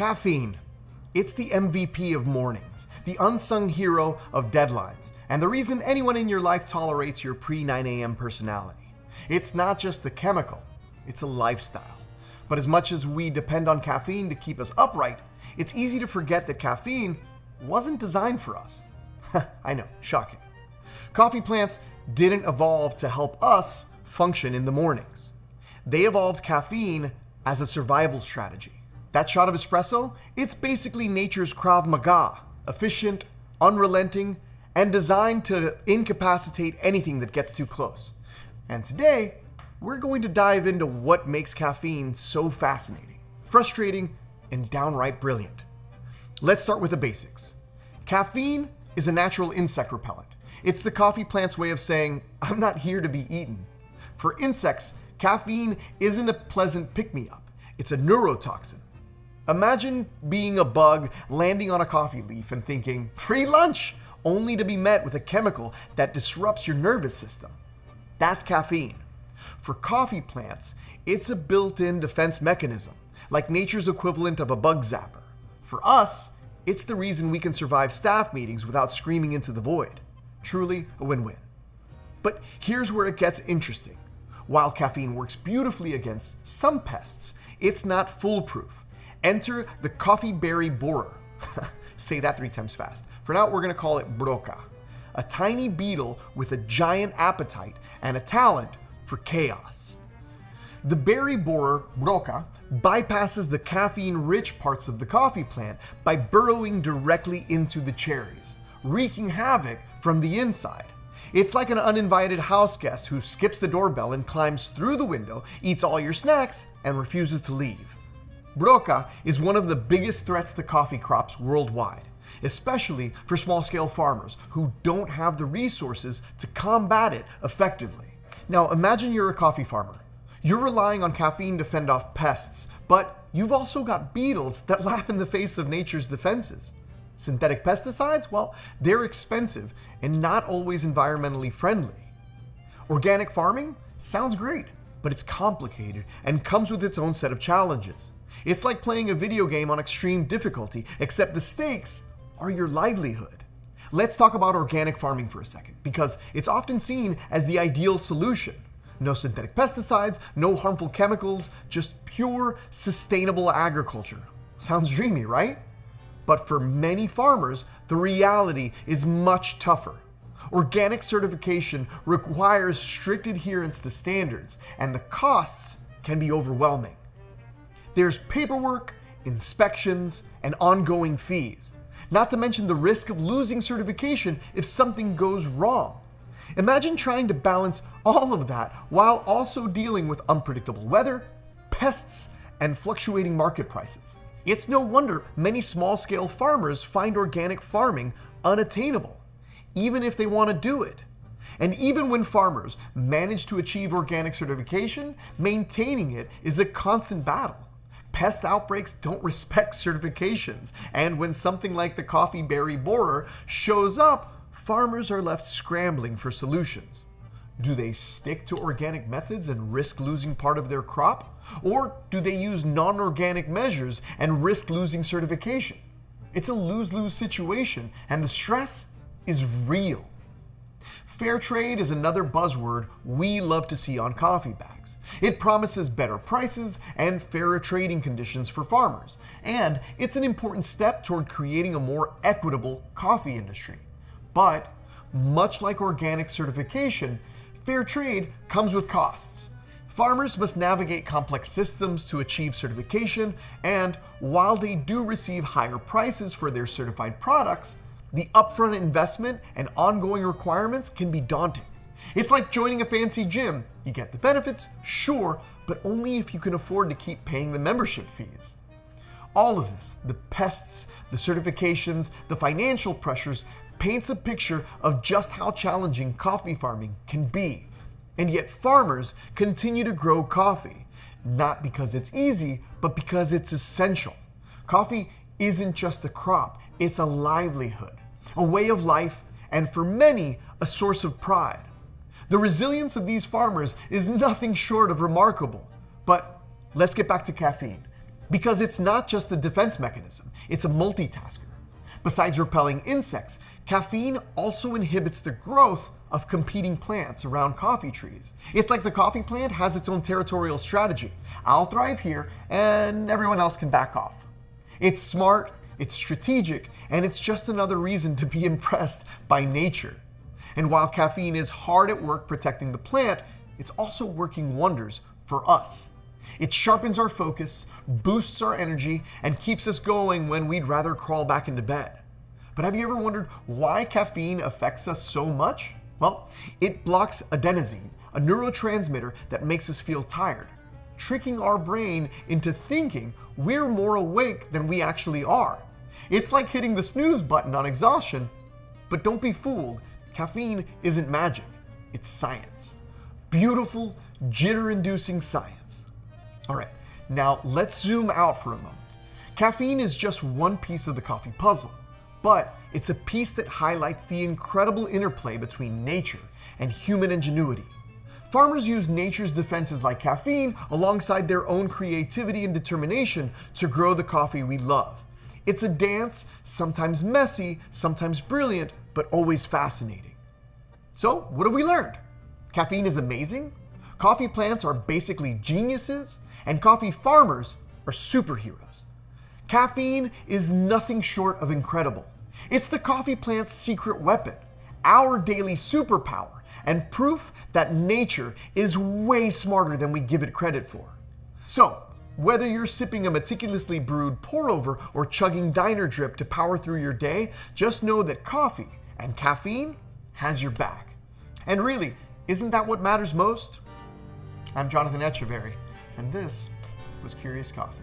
Caffeine. It's the MVP of mornings, the unsung hero of deadlines, and the reason anyone in your life tolerates your pre-9 a.m. personality. It's not just a chemical, it's a lifestyle. But as much as we depend on caffeine to keep us upright, it's easy to forget that caffeine wasn't designed for us. I know, shocking. Coffee plants didn't evolve to help us function in the mornings. They evolved caffeine as a survival strategy. That shot of espresso, it's basically nature's Krav Maga, efficient, unrelenting, and designed to incapacitate anything that gets too close. And today, we're going to dive into what makes caffeine so fascinating, frustrating, and downright brilliant. Let's start with the basics. Caffeine is a natural insect repellent. It's the coffee plant's way of saying, I'm not here to be eaten. For insects, caffeine isn't a pleasant pick-me-up. It's a neurotoxin. Imagine being a bug landing on a coffee leaf and thinking, free lunch, only to be met with a chemical that disrupts your nervous system. That's caffeine. For coffee plants, it's a built-in defense mechanism, like nature's equivalent of a bug zapper. For us, it's the reason we can survive staff meetings without screaming into the void. Truly a win-win. But here's where it gets interesting. While caffeine works beautifully against some pests, it's not foolproof. Enter the coffee berry borer. Say that 3 times fast. For now, we're going to call it broca, a tiny beetle with a giant appetite and a talent for chaos. The berry borer, broca, bypasses the caffeine-rich parts of the coffee plant by burrowing directly into the cherries, wreaking havoc from the inside. It's like an uninvited house guest who skips the doorbell and climbs through the window, eats all your snacks, and refuses to leave. Broca is one of the biggest threats to coffee crops worldwide, especially for small-scale farmers who don't have the resources to combat it effectively. Now imagine you're a coffee farmer. You're relying on caffeine to fend off pests, but you've also got beetles that laugh in the face of nature's defenses. Synthetic pesticides? Well, they're expensive and not always environmentally friendly. Organic farming? Sounds great, but it's complicated and comes with its own set of challenges. It's like playing a video game on extreme difficulty, except the stakes are your livelihood. Let's talk about organic farming for a second, because it's often seen as the ideal solution. No synthetic pesticides, no harmful chemicals, just pure, sustainable agriculture. Sounds dreamy, right? But for many farmers, the reality is much tougher. Organic certification requires strict adherence to standards, and the costs can be overwhelming. There's paperwork, inspections, and ongoing fees, not to mention the risk of losing certification if something goes wrong. Imagine trying to balance all of that while also dealing with unpredictable weather, pests, and fluctuating market prices. It's no wonder many small-scale farmers find organic farming unattainable, even if they want to do it. And even when farmers manage to achieve organic certification, maintaining it is a constant battle. Pest outbreaks don't respect certifications, and when something like the coffee berry borer shows up, farmers are left scrambling for solutions. Do they stick to organic methods and risk losing part of their crop? Or do they use non-organic measures and risk losing certification? It's a lose-lose situation, and the stress is real. Fair trade is another buzzword we love to see on coffee bags. It promises better prices and fairer trading conditions for farmers, and it's an important step toward creating a more equitable coffee industry. But, much like organic certification, fair trade comes with costs. Farmers must navigate complex systems to achieve certification, and while they do receive higher prices for their certified products, the upfront investment and ongoing requirements can be daunting. It's like joining a fancy gym. You get the benefits, sure, but only if you can afford to keep paying the membership fees. All of this, the pests, the certifications, the financial pressures, paints a picture of just how challenging coffee farming can be. And yet farmers continue to grow coffee, not because it's easy, but because it's essential. Coffee isn't just a crop, it's a livelihood, a way of life, and for many, a source of pride. The resilience of these farmers is nothing short of remarkable. But let's get back to caffeine. Because it's not just a defense mechanism, it's a multitasker. Besides repelling insects, caffeine also inhibits the growth of competing plants around coffee trees. It's like the coffee plant has its own territorial strategy. I'll thrive here, and everyone else can back off. It's smart, it's strategic, and it's just another reason to be impressed by nature. And while caffeine is hard at work protecting the plant, it's also working wonders for us. It sharpens our focus, boosts our energy, and keeps us going when we'd rather crawl back into bed. But have you ever wondered why caffeine affects us so much? Well, it blocks adenosine, a neurotransmitter that makes us feel tired, tricking our brain into thinking we're more awake than we actually are. It's like hitting the snooze button on exhaustion. But don't be fooled, caffeine isn't magic, it's science. Beautiful, jitter-inducing science. All right, now let's zoom out for a moment. Caffeine is just one piece of the coffee puzzle, but it's a piece that highlights the incredible interplay between nature and human ingenuity. Farmers use nature's defenses like caffeine alongside their own creativity and determination to grow the coffee we love. It's a dance, sometimes messy, sometimes brilliant, but always fascinating. So, what have we learned? Caffeine is amazing, coffee plants are basically geniuses, and coffee farmers are superheroes. Caffeine is nothing short of incredible. It's the coffee plant's secret weapon, our daily superpower, and proof that nature is way smarter than we give it credit for. So, whether you're sipping a meticulously brewed pour-over or chugging diner drip to power through your day, just know that coffee and caffeine has your back. And really, isn't that what matters most? I'm Jonathan Echeverry, and this was Curious Coffee.